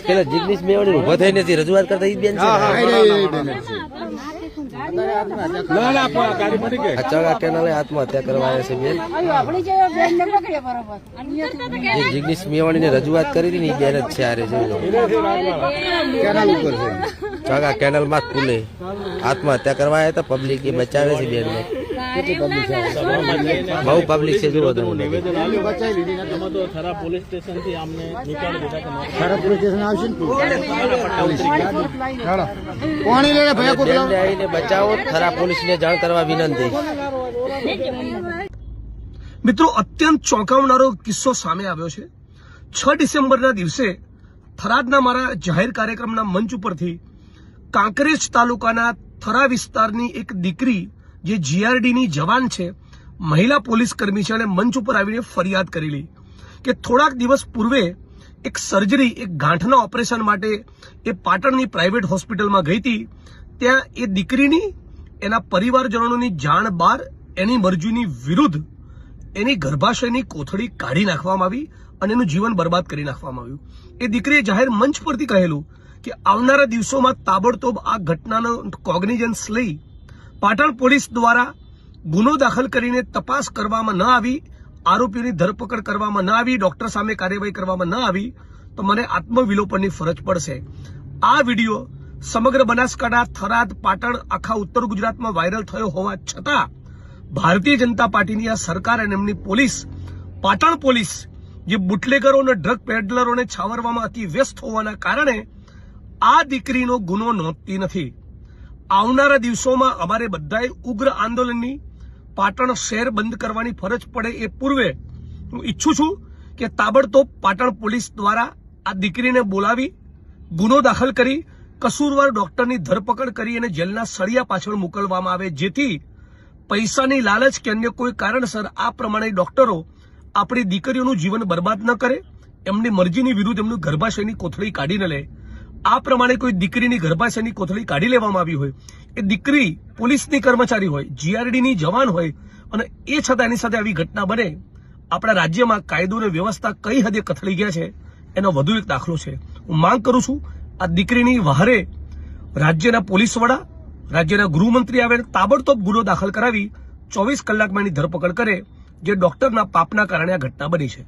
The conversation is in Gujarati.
પેલા જિગ્નેશ મેવાણી ઉભા થઈને રજૂઆત કરતા બેન ચગા કેનાલે આત્મહત્યા કરવા આવ્યા છે બેન. જિગ્નેશ મેવાણી ને રજૂઆત કરી હતી ને બેન જ છે. આરે ચગા કેનાલ માં પુલે આત્મહત્યા કરવા આવ્યા હતા. પબ્લિક એ બચાવે છે બેન ને. બહુ પબ્લિક છે. જુઓ તમે પોલીસ સ્ટેશન થી અમને બચાવો. થરા પોલીસ ને જાણ કરવા વિનંતી. મિત્રો, અત્યંત ચોંકાવનારો કિસ્સો સામે આવ્યો છે. 6 ડિસેમ્બરના દિવસે થરાદના મારા જાહેર કાર્યક્રમના મંચ ઉપરથી કાંકરેજ તાલુકાના થરા વિસ્તારની એક દીકરી જે જીઆરડીની જવાન છે, મહિલા પોલીસ કર્મી છે, અને મંચ ઉપર આવીને ફરિયાદ કરેલી કે થોડાક દિવસ પૂર્વે એક સર્જરી, એક ગાંઠના ઓપરેશન માટે એ પાટણની પ્રાઇવેટ હોસ્પિટલમાં ગઈ હતી. ત્યાં એ દીકરીની એના પરિવારજનોની જાણ બહાર એની મરજીની વિરુદ્ધ એની ગર્ભાશયની કોથળી કાઢી નાખવામાં આવી અને એનું જીવન બરબાદ કરી નાખવામાં આવ્યું. એ દીકરીએ જાહેર મંચ પરથી કહેલું કે આવનારા દિવસોમાં તાબડતોબ આ ઘટનાનો કોગ્નિઝન્સ લઈ પાટણ પોલીસ દ્વારા ગુનો દાખલ કરીને તપાસ કરવામાં ન આવી, આરોપીઓની ધરપકડ કરવામાં ન આવી, ડોક્ટર સામે કાર્યવાહી કરવામાં ન આવી તો મને આત્મવિલોપનની ફરજ પડશે. આ વિડીયો સમગ્ર બનાસકાંઠા, થરાદ, પાટણ, આખા ઉત્તર ગુજરાતમાં વાયરલ થયો હોવા છતાં ભારતીય જનતા પાર્ટીની આ સરકાર અને એમની પોલીસ, પાટણ પોલીસ, જે બુટલેગરો અને ડ્રગ પેડલરોને છાવરવામાં અતિ વ્યસ્ત હોવાના કારણે આ દીકરીનો ગુનો નોંધતી નથી. આવનારા દિવસોમાં અમારે બધાએ ઉગ્ર આંદોલનની, પાટણ શહેર બંધ કરવાની ફરજ પડે એ પૂર્વે હું ઈચ્છું છું કે તાબડતોબ પાટણ પોલીસ દ્વારા આ દીકરીને બોલાવી ગુનો દાખલ કરી કસૂરવાર ડોક્ટરની ધરપકડ કરી અને જેલના સળિયા પાછળ મોકલવામાં આવે, જેથી પૈસાની લાલચ કે અન્ય કોઈ કારણસર આ પ્રમાણે ડોક્ટરો આપણી દીકરીઓનું જીવન બરબાદ ન કરે, એમની મરજીની વિરુદ્ધ એમનું ગર્ભાશયની કોથળી કાઢી ન લે. આ પ્રમાણે કોઈ દીકરીની ગર્ભાશયની કોથળી કાઢી લેવામાં આવી હોય, એ દીકરી પોલીસની કર્મચારી હોય, જીઆરડીની જવાન હોય અને એ છતાં એની સાથે આવી ઘટના બને, આપણા રાજ્યમાં કાયદો અને વ્યવસ્થા કઈ હદે કથળી ગયા છે એનો વધુ એક દાખલો છે. હું માંગ કરું છું આ દીકરીની વહારે રાજ્યના પોલીસ વડા, રાજ્યના ગૃહમંત્રી આવે, તાબડતોબ ગુનો દાખલ કરાવી 24 કલાકમાં એની ધરપકડ કરે, જે ડોક્ટરના પાપના કારણે આ ઘટના બની છે.